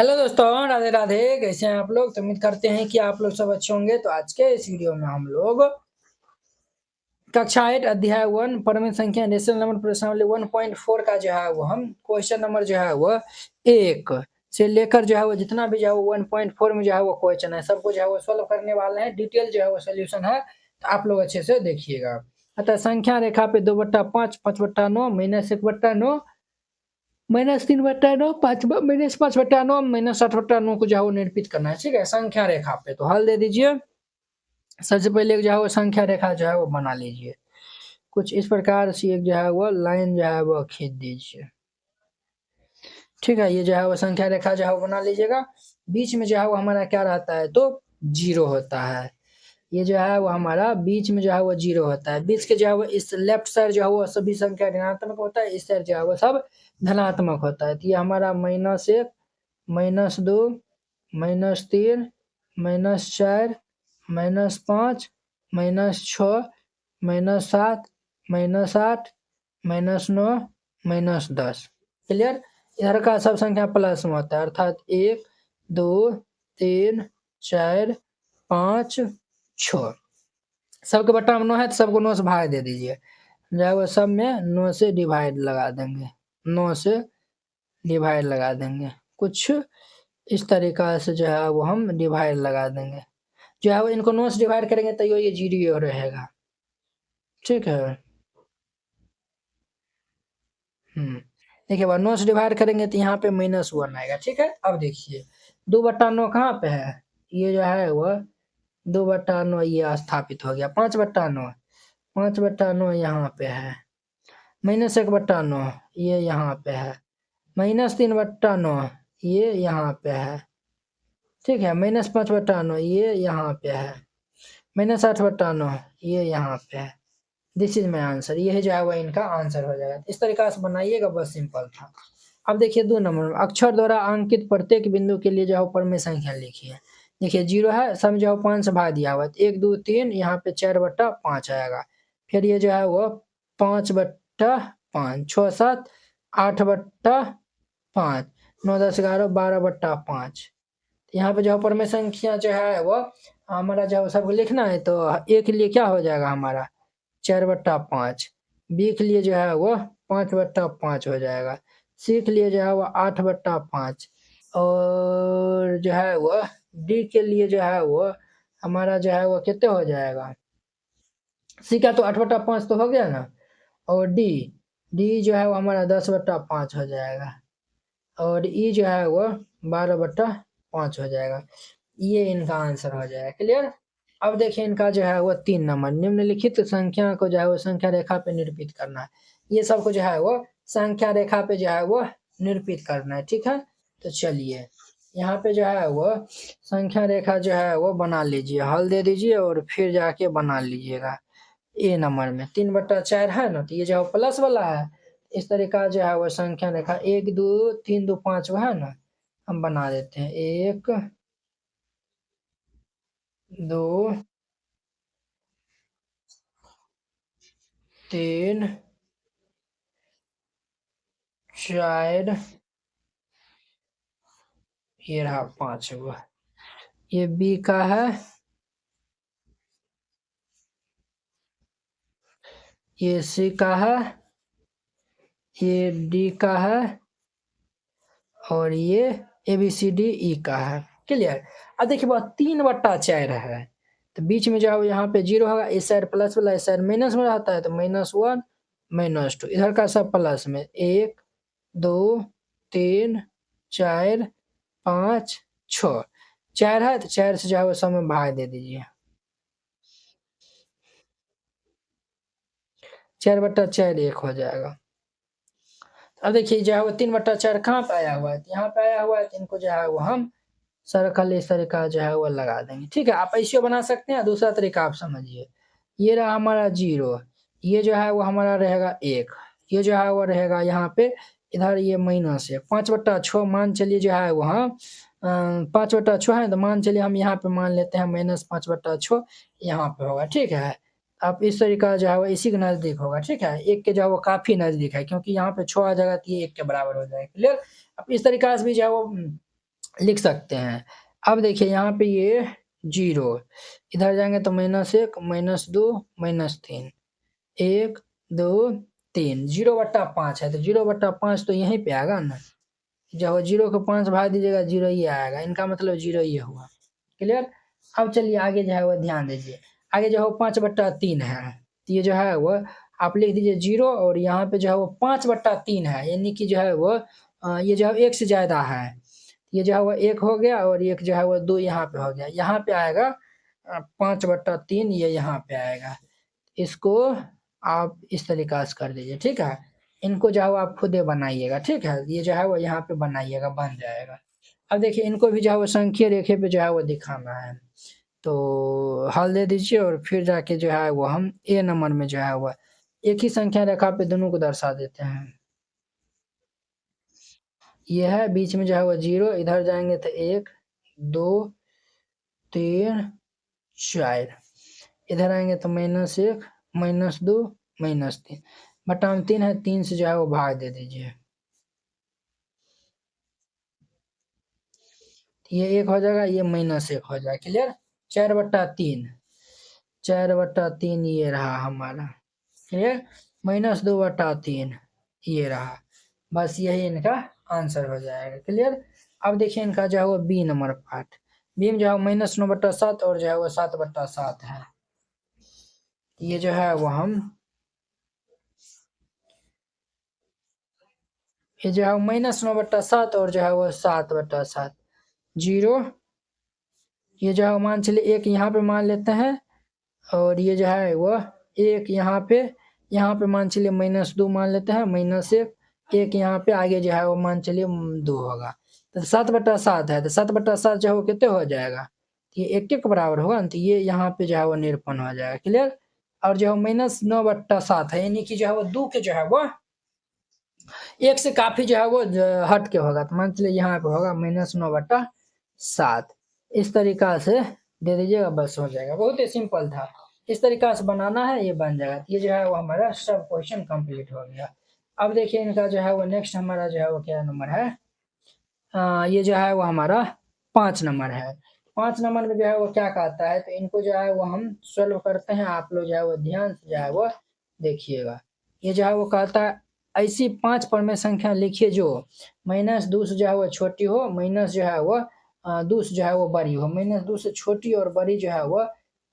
Hello दोस्तों, राधे राधे। कैसे हैं आप लोग? तो उम्मीद करते हैं कि आप लोग सब अच्छे होंगे। तो आज के इस वीडियो में हम लोग कक्षा 8 अध्याय 1 परम संख्या रेशनल नंबर प्रश्नावली 1.4 का जो है वो हम क्वेश्चन नंबर जो है वो 1 से लेकर जो है वो जितना भी जो है वो 1.4 में जो है वो क्वेश्चन है सबको जो है वो सॉल्व करने वाले हैं। डिटेल जो है वो सोल्यूशन है, तो आप लोग अच्छे से देखिएगा। अतः संख्या रेखा पे 2/5 5/9 -1/9 -3/9 -5/9 -8/9 को जो है वो निरूपित करना है। ठीक है, संख्या रेखा पे तो हल दे दीजिए। सबसे पहले जो है वो संख्या रेखा जो है वो बना लीजिए। कुछ इस प्रकार से एक जो है वो लाइन जो है वो खींच दीजिए। ठीक है, ये जो है वो संख्या रेखा जो है वो बना लीजिएगा। बीच में जो है वो हमारा क्या रहता है, तो 0 होता है। ये जो है वो हमारा बीच में जो है वो 0 होता है। बीच के जो है वो इस लेफ्ट साइड जो है वो सभी संख्या ऋणात्मक होता है, इस साइड जो है वो सब धनात्मक होता है। तो ये हमारा -1 -2 -3 -4 -5 -6 -7 -8 -9 -10। क्लियर? इधर का सब संख्या प्लस में होता है, अर्थात 1 2 3 4 5 6। सबके बट्टा में 9 है तो सबको 9 से भाग दे दीजिए। जो है वो सब में 9 से डिवाइड लगा देंगे, 9 से डिवाइड लगा देंगे। कुछ इस तरीका से जो है वो हम डिवाइड लगा देंगे। जो है वो इनको 9 से डिवाइड करेंगे तो ये 0 रहेगा। ठीक है, देखिए 9 से डिवाइड करेंगे तो यहाँ पे -1 आएगा। ठीक है, अब देखिए 2/9 कहाँ पे है, ये जो है वो 2/9 ये स्थापित हो गया। 5/9 5/9 यहाँ पे है। -1/9 ये यहाँ पे है। -3/9 ये यहाँ पे है। ठीक है, -5/9 ये यहाँ पे है। -8/9 ये यहाँ पे है। This is my answer. ये जो है वो इनका आंसर हो जाएगा। इस तरीका से बनाइएगा, बस सिंपल था। अब देखिए 2 नंबर में अक्षर द्वारा अंकित प्रत्येक बिंदु के लिए जो है ऊपर में संख्या लिखिए। देखिए 0 है, सब जो है 5 से भाग दिया हुआ है। 1 2 3 यहाँ पे 4/5 आएगा। फिर ये जो है वो 5/5 6 7 8/5 9 10 11 12/5। यहाँ पे जो ऊपर में संख्या जो है वो हमारा जो है सबको लिखना है। तो ए के लिए क्या हो जाएगा हमारा 4/5, बी के लिए जो है वो 5/5 हो जाएगा, सी के लिए जो है वो 8/5 और जो है वो डी के लिए जो है वो हमारा जो है वो कितने हो जाएगा। सी का तो 8/5 तो हो गया ना, और डी जो है वो हमारा 10/5 हो जाएगा, और ई जो है वो 12/5 हो जाएगा। ये इनका आंसर हो जाएगा। क्लियर? अब देखिए इनका जो है वो 3 नंबर निम्नलिखित संख्या को जो है वो संख्या रेखा पे निरूपित करना है। ये सबको जो है वो संख्या रेखा पे जो है वो निरूपित करना है। ठीक है, तो चलिए यहाँ पे जो है वो संख्या रेखा जो है वो बना लीजिए। हल दे दीजिए और फिर जाके बना लीजिएगा। ए नंबर में 3/4 है ना, तो ये जो है प्लस वाला है। इस तरीका जो है वो संख्या रेखा 1 2 3 2 5 है ना, हम बना देते हैं। 1 2 3 4 ये रहा 5 हुआ। ये बी का है, ये सी का है, ये डी का है, और ये A B C D E का है। क्लियर? अब देखिए बात 3/4 है, तो बीच में जाओ यहाँ पे 0 होगा। इस साइड प्लस वाला, इस साइड माइनस में रहता है, तो -1 -2 इधर का सब प्लस में। 1 2 3 4 5 6 4 है, तो 4 से जो है वो सब में भाग दे दीजिए। 4/4 1 हो जाएगा। अब देखिए जो है वो 3/4 कहाँ पे आया हुआ है, यहाँ पे आया हुआ है। तो इनको जो है वो हम सर्कल इस तरीका जो है वो लगा देंगे। ठीक है, आप ऐसे बना सकते हैं। दूसरा तरीका आप समझिए, ये रहा हमारा 0, ये जो है वो हमारा रहेगा 1, ये जो है वो रहेगा यहाँ पे, इधर ये माइनस है। 5/6 मान चलिए जो है वो हम 5/6 है, तो मान चलिए हम यहाँ पे मान लेते हैं -5/6 यहाँ पे होगा। ठीक है, आप इस तरीका जो है वो इसी के नज़दीक होगा। ठीक है, 1 के जो है वो काफ़ी नज़दीक है, क्योंकि यहाँ पे 6 आ जाएगा तो ये 1 के बराबर हो जाएगा। क्लियर? अब इस तरीका से भी जो है वो लिख सकते हैं। अब देखिए यहाँ पे ये 0 इधर जाएँगे तो -1 -2 -3 1 2 3 0/5 है तो 0/5 तो यहीं पे आएगा ना। जब 0 को 5 भाग दीजिएगा 0 ही आएगा, इनका मतलब 0 ही हुआ। क्लियर? अब चलिए आगे जो है वो ध्यान दीजिए। आगे जो है वो 5/3 है। तो ये जो है वो आप लिख दीजिए 0 और यहाँ पे जो है वो 5/3 है, यानी कि जो है वो ये जो है 1 से ज़्यादा है। ये जो है वो 1 हो गया और 1 जो है वो 2 यहाँ पे हो गया। यहाँ पे आएगा 5/3 ये यहाँ पे आएगा। इसको आप इस तरीक़ा से कर दीजिए, ठीक है? इनको जो है वो आप खुद ही बनाइएगा, ठीक है? ये जो है वो यहाँ पे बनाइएगा, बन जाएगा। अब देखिए इनको भी जो है वो संख्या रेखे पे जो है वो दिखाना है। तो हल दे दीजिए और फिर जाके जो है वो हम ए नंबर में जो है वो एक ही संख्या रेखा पे दोनों को दर्शा देते हैं। ये है बीच में जो है वो 0 इधर जाएँगे तो 1 2 3 4 इधर आएँगे तो -1 -2 -3 बटा में 3 है 3 से जो है वो भाग दे दीजिए। ये 1 हो जाएगा, ये -1 हो जाएगा, क्लियर? 4/3 4/3 ये रहा हमारा, क्लियर? -2/3 ये रहा। बस यही इनका आंसर हो जाएगा, क्लियर? अब देखिए इनका जो है वो बी नंबर पार्ट। बी में जो है -9/7 और जो है वो 7/7 है। ये जो है वो हम ये जो है -9/7 और जो है वो 7/7 0 ये जो है मान चलिए 1 यहाँ पे मान लेते हैं और ये जो है वो 1 यहाँ पे मान चलिए -2 मान लेते हैं, -1 1 यहाँ पे आगे जो है वो मान चलिए 2 होगा। तो 7/7 है, तो 7/7 जो है वो कितने हो जाएगा? ये 1 के बराबर होगा ना, तो ये यहाँ पे जो है वो निरूपण हो जाएगा, क्लियर? और जो है -9/7 है, यानी कि जो है वो 2 के जो है वो 1 से काफ़ी जो है वो हट के होगा। तो मान चलिए यहाँ पे होगा -9/7 इस तरीक़ा से दे दीजिएगा, बस हो जाएगा। बहुत ही सिंपल था। इस तरीक़ा से बनाना है, ये बन जाएगा। ये जो है वो हमारा सब क्वेश्चन कंप्लीट हो गया। अब देखिए इनका जो है वो नेक्स्ट हमारा जो है वो क्या नंबर है? ये जो है वो हमारा 5 नंबर है। 5 नंबर में जो है वो क्या कहता है, तो इनको जो है वो हम सॉल्व करते हैं। आप लोग जो है वो ध्यान से जो है वो देखिएगा। ये जो है वो कहता है ऐसी 5 परमेय संख्या लिखिए जो -2 से जो है वो छोटी हो, माइनस जो है वो 2 से जो है वो बड़ी हो। -2 से छोटी और बड़ी जो है वो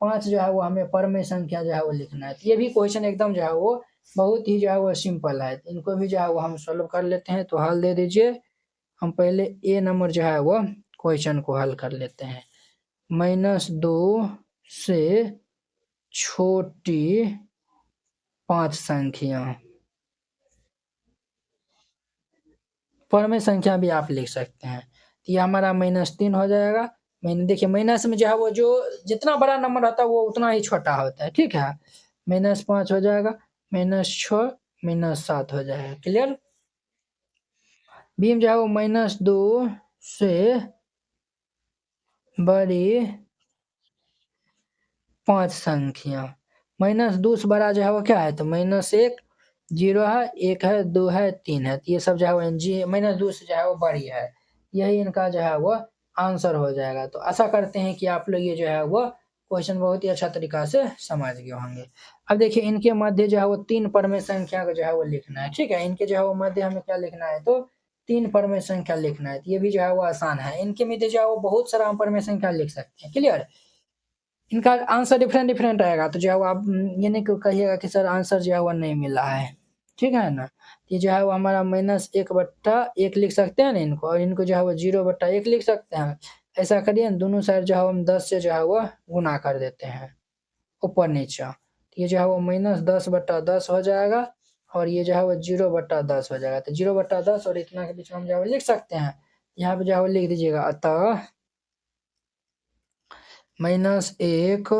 5 जो है वो हमें परमेय संख्या जो है वो लिखना है। तो ये भी क्वेश्चन एकदम जो है वो बहुत ही जो है वो सिंपल है। इनको भी जो है वो हम सॉल्व कर लेते हैं, तो हल दे दीजिए। हम पहले ए नंबर जो है वो क्वेश्चन को हल कर लेते हैं। -2 से छोटी 5 संख्या, परमेय संख्या भी आप लिख सकते हैं। तो ये हमारा -3 हो जाएगा। देखिए माइनस में जो है वो जो जितना बड़ा नंबर होता है वो उतना ही छोटा होता है, ठीक है? -5 हो जाएगा, -6 -7 हो जाएगा, क्लियर? बी में जो है वो -2 से बड़ी 5 संख्या, -2 से बड़ा जो है वो क्या है? तो -1 0 है, 1 है, 2 है, 3 है। तो ये सब जो है वो जी -2 से जो है वो बड़ी है। यही इनका जो है वो आंसर हो जाएगा। तो आशा करते हैं कि आप लोग ये जो है वो क्वेश्चन बहुत ही अच्छा तरीक़ा से समझ गए होंगे। अब देखिए इनके मध्य जो है वो 3 परमेय संख्या को जो है वो लिखना है, ठीक है? इनके जो है वो मध्य हमें क्या लिखना है, तो 3 परमेय संख्या लिखना है। तो ये भी जो है वो आसान है। इनके मध्य जो है वो बहुत सारा हम परमेय संख्या लिख सकते हैं, क्लियर? इनका आंसर डिफरेंट आएगा, तो जो है वो आप ये नहीं कहिएगा कि सर आंसर जो है वो नहीं मिला है, ठीक है ना? ये जो है वो हमारा -1/1 लिख सकते हैं ना इनको, और इनको जो है वो 0/1 लिख सकते हैं। ऐसा करिए ना, दोनों साइड जो है हम 10 से जो है वो गुणा कर देते हैं, ऊपर-नीचे। ये जो है वो -10/10 हो जाएगा और ये जो है वो 0/10 हो जाएगा। तो 0/10 और इतना के बीच में हम जो है वो लिख सकते हैं। यहाँ पे जो है वो लिख दीजिएगा, अतः -1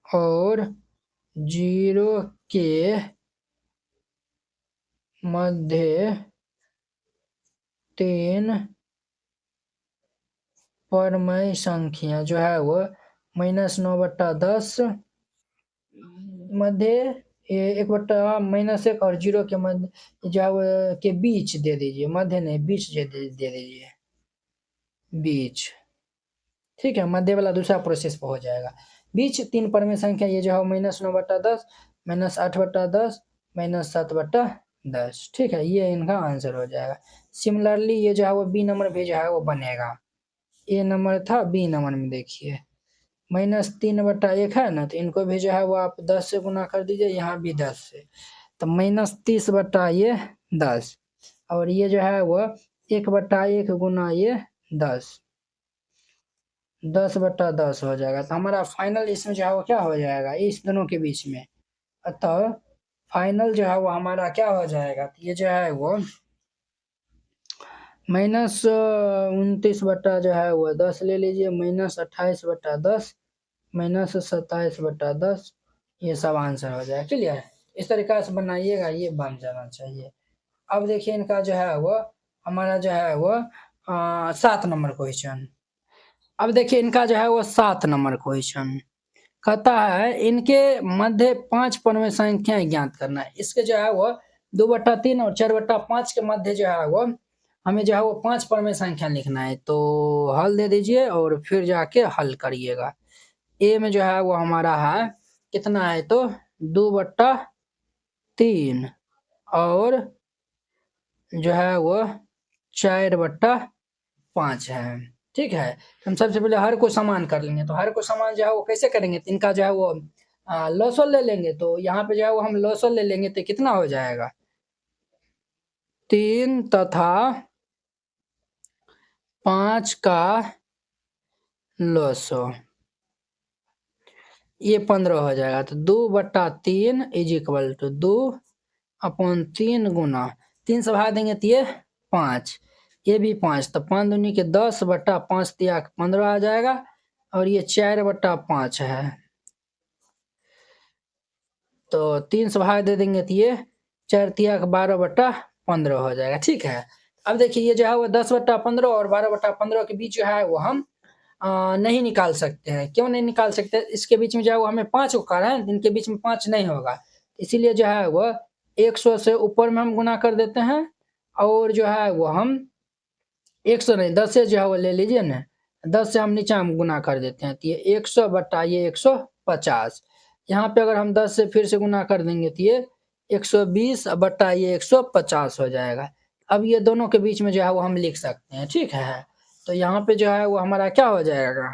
और 0 के मध्य 3 परमेय संख्या जो है वो -9/10 मध्य 1/-1 और 0 के मध्य जो है वो के बीच दे दीजिए, मध्य नहीं बीच दे दीजिए। बीच, ठीक है, मध्य वाला दूसरा प्रोसेस पे हो जाएगा। बीच 3 परमेय संख्या ये जो है -9/10 -8/10 -7/10, ठीक है, ये इनका आंसर हो जाएगा। सिमिलरली ये जो है वो बी नंबर भी जो है वो बनेगा। ए नंबर था, बी नंबर में देखिए -3/1 है ना, तो इनको भी जो है वो आप 10 से गुना कर दीजिए, यहाँ भी 10 से, तो -30/10, और ये जो है वो 1/1 गुना ये 10, 10/10 हो जाएगा। तो हमारा फाइनल इसमें जो है वो क्या हो जाएगा, इस दोनों के बीच में, अतः फाइनल जो है वो हमारा क्या हो जाएगा, तो ये जो है वो -29 जो है वो 10 ले लीजिए, -28/10 -27/10, ये सब आंसर हो जाएगा। क्लियर, इस तरीका से बनाइएगा, ये बन जाना चाहिए। अब देखिए इनका जो है वो हमारा जो है वो 7 नंबर क्वेश्चन। अब देखिए इनका जो है वो 7 नंबर क्वेश्चन कहता है इनके मध्य 5 परमेय संख्याएं ज्ञात करना है। इसके जो है वो 2/3 और 4/5 के मध्य जो है वो हमें जो है वो 5 परमेय संख्या लिखना है। तो हल दे दीजिए और फिर जाके हल करिएगा। ए में जो है वो हमारा है कितना है, तो 2/3 और जो है वो 4/5 है, ठीक है। हम सबसे पहले हर को समान कर लेंगे। तो हर को समान जो है वो कैसे करेंगे, तो इनका जो है वो लॉसल ले लेंगे। तो यहाँ पे जो है वो हम लॉसल ले लेंगे, तो कितना हो जाएगा, 3 तथा 5 का लॉसल, ये 15 हो जाएगा। तो 2/3 इज इक्वल टू 2/3 गुना 3 से भाग देंगे तो ये 5, ये भी 5, तो 5 दूनी के 10/5 तिया 15 आ जाएगा, और ये 4/5 है, तो 3 से भाग दे देंगे तो ये 4 तिया 12/15 हो जाएगा, ठीक है। अब देखिए ये जो है वो 10/15 और 12/15 के बीच जो है वो हम नहीं निकाल सकते हैं। क्यों नहीं निकाल सकते, इसके बीच में जो है वो हमें 5 होकर है, इनके बीच में 5 नहीं होगा, इसीलिए जो है वो 100 से ऊपर में हम गुना कर देते हैं, और जो है वो हम 100 नहीं 10 से जो है वो ले लीजिए ना, 10 से हम नीचे हम गुना कर देते हैं, तो ये 100 बटा ये 150, यहाँ पे अगर हम 10 से फिर से गुना कर देंगे तो ये 120 बटा ये 150 हो जाएगा। अब ये दोनों के बीच में जो है वो हम लिख सकते हैं, ठीक है। तो यहाँ पे जो है वो हमारा क्या हो जाएगा,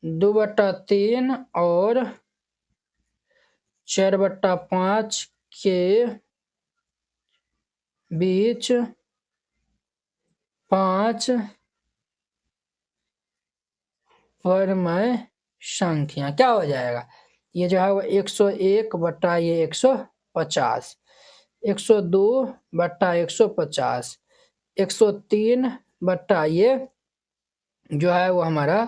2/3 और 4/5 के बीच 5 परमेय संख्या क्या हो जाएगा, ये जो है वो 101 बटा ये 150, 102 बटा 150, 103 बटा ये जो है वो हमारा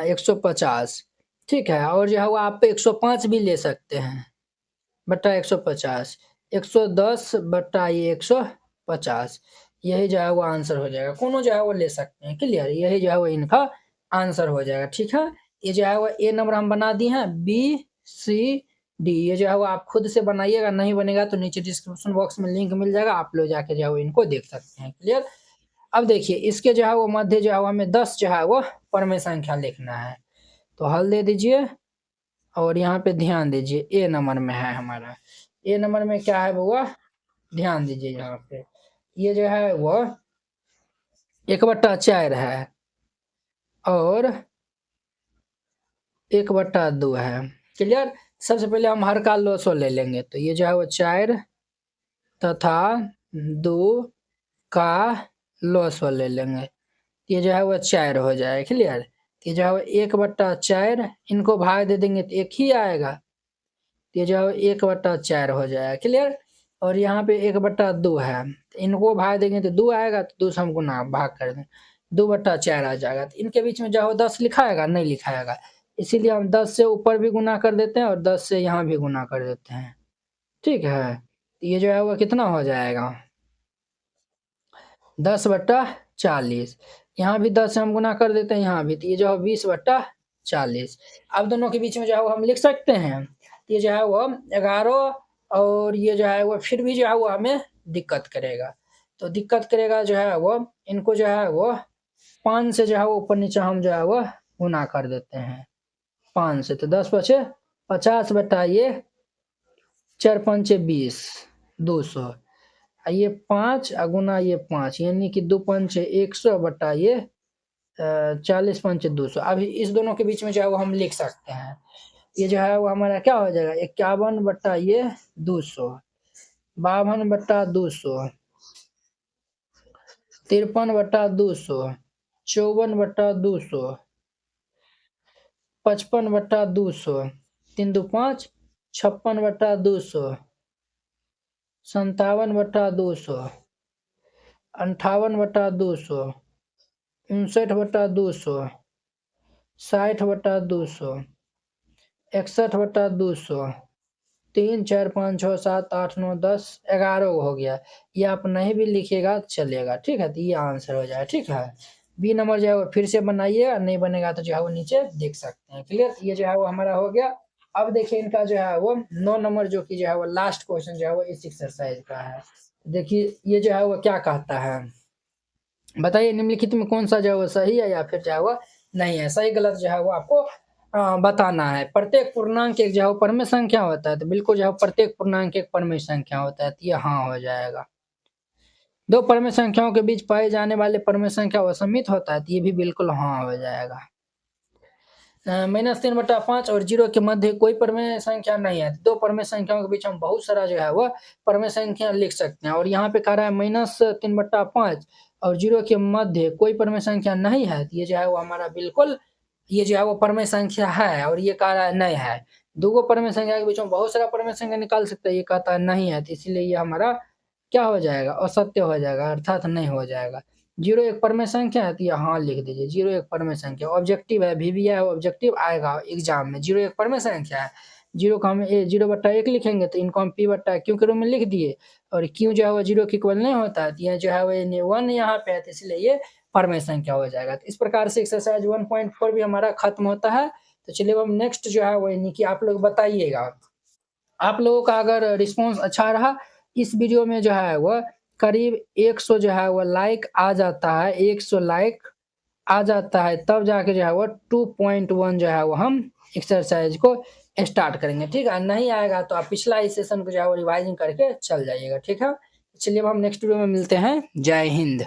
150, ठीक है। और जो है वो आप 105 भी ले सकते हैं बटा 150, 110 बटा ये 150, यही जो है वो आंसर हो जाएगा। कोनो जो है वो ले सकते हैं, क्लियर, यही जो है वो इनका आंसर हो जाएगा, ठीक है। ये जो है वो ए नंबर हम बना दिए हैं, बी सी डी ये जो है वो आप खुद से बनाइएगा, नहीं बनेगा तो नीचे डिस्क्रिप्शन बॉक्स में लिंक मिल जाएगा, आप लोग जाके जो है वो इनको देख सकते हैं, क्लियर। अब देखिए इसके जो है वो मध्य जो है वो हमें 10 जो है वो परमेय संख्या लिखना है। तो हल दे दीजिए और यहाँ पे ध्यान दीजिए ए नंबर में है हमारा, ए नंबर में क्या है वो ध्यान दीजिए, यहाँ पे ये जो है वो 1/4 है और 1/2 है, क्लियर। सबसे पहले हम हर का लॉसल ले लेंगे, तो ये जो है वो 4 तथा 2 का लॉसल ले लेंगे, ये जो है वो 4 हो जाएगा, क्लियर। ये जो है वो 1/4 इनको भाग दे देंगे तो 1 ही आएगा, ये जो है 1/4 हो जाएगा, क्लियर। और यहाँ पे 1/2 है, तो इनको भाग देंगे तो 2 आएगा, तो 2 से हम गुना भाग कर देंगे 2/4 आ जाएगा। तो इनके बीच में जो है 10 लिखाएगा, नहीं लिखाएगा, इसीलिए हम 10 से ऊपर भी गुना कर देते हैं और 10 से यहाँ भी गुना कर देते हैं, ठीक है। तो ये जो है वो कितना हो जाएगा, 10/40, यहाँ भी 10 से हम गुना कर देते हैं, यहाँ भी, तो ये जो है 20/40। अब दोनों के बीच में जो है वो हम लिख सकते हैं, ये जो है वो 11, और ये जो है वो फिर भी जो है वो हमें दिक्कत करेगा, तो दिक्कत करेगा जो है वो, इनको जो है वो 5 से जो है वो ऊपर नीचे हम जो है वो गुना कर देते हैं 5 से, तो 10 पचे 50 बटा ये 4 पंचे 20 200, ये 5 गुना ये 5 यानी कि 2 पंचे 100 बटा ये 40 पंचे 200। अभी इस दोनों के बीच में जो है वो हम लिख सकते हैं, ये जो है वो हमारा क्या हो जाएगा 51 बटा ये 200, 52 बटा 200, 53 बटा 200, 54 बटा 200, 55 बटा 200, 3 दो 5, 56 बटा 200, 57 बटा 200, 58 बटा 200, 59 बटा 200, 60 बटा 200, 61 बटा 200, 3 4 5 6 7 8 9 10 11 हो गया। ये आप नहीं भी लिखिएगा चलेगा, ठीक है, तो ये आंसर हो जाएगा, ठीक है। बी नंबर जो है वो फिर से बनाइएगा, नहीं बनेगा तो जो है वो नीचे देख सकते हैं, क्लियर। ये जो है वो हमारा हो गया। अब देखिए इनका जो है वो 9 नंबर जो कि जो है वो लास्ट क्वेश्चन जो है वो इस एक्सरसाइज का है। देखिए ये जो है वो क्या कहता है, बताइए निम्नलिखित में कौन सा जो है वो सही है या फिर जो है वो नहीं है। सही गलत जो है वो आपको बताना है। प्रत्येक पूर्णांक एक जो है वो परमेय संख्या होता है, तो बिल्कुल जो है प्रत्येक पूर्णांक एक परमेय संख्या होता है, तो ये हाँ हो जाएगा। दो परमेय संख्याओं के बीच पाए जाने वाले परमेय संख्या असमित होता है, तो ये भी बिल्कुल हाँ हो जाएगा। -3/5 और 0 के मध्य कोई परमेय संख्या नहीं है, दो परमेय संख्याओं के बीच हम बहुत सारा जो है वो परमेय संख्या लिख सकते हैं। और यहाँ पे कह रहा है -3/5 और 0 के मध्य कोई परमेय संख्या नहीं है, तो ये जो है वो हमारा बिल्कुल ये जो है वो परमेय संख्या है। और ये कह रहा है नहीं है, दो परमेय संख्या के बीच में बहुत सारा परमेय संख्या निकाल सकते हैं, ये कहता है नहीं है, तो इसलिए ये हमारा क्या हो जाएगा असत्य हो जाएगा, अर्थात नहीं हो जाएगा। 0 एक परमेय संख्या है, तो यहाँ लिख दीजिए 0 एक परमेय संख्या, ऑब्जेक्टिव है, VBI ऑब्जेक्टिव आएगा एग्जाम में। 0 एक परमेय संख्या है, 0 को हम 0/1 लिखेंगे, तो इनको हम P/Q के रूप में लिख दिए। और Q जो है वो 0 के इक्वल नहीं होता है, तो ये जो है वो 1 यहाँ पे है, तो इसलिए ये परमेय संख्या हो जाएगा। तो इस प्रकार से एक्सरसाइज 1.4 भी हमारा खत्म होता है। तो चलिए हम नेक्स्ट जो है वो यानी कि आप लोग बताइएगा, आप लोगों का अगर रिस्पॉन्स अच्छा रहा इस वीडियो में जो है वो करीब 100 जो है वो लाइक आ जाता है, 100 लाइक आ जाता है, तब जाके जो है वो 2.1 जो है वो हम एक्सरसाइज को स्टार्ट करेंगे, ठीक है। नहीं आएगा तो आप पिछला इस सेशन को जो है वो रिवाइजिंग करके चल जाइएगा, ठीक है। चलिए अब हम नेक्स्ट वीडियो में मिलते हैं। जय हिंद।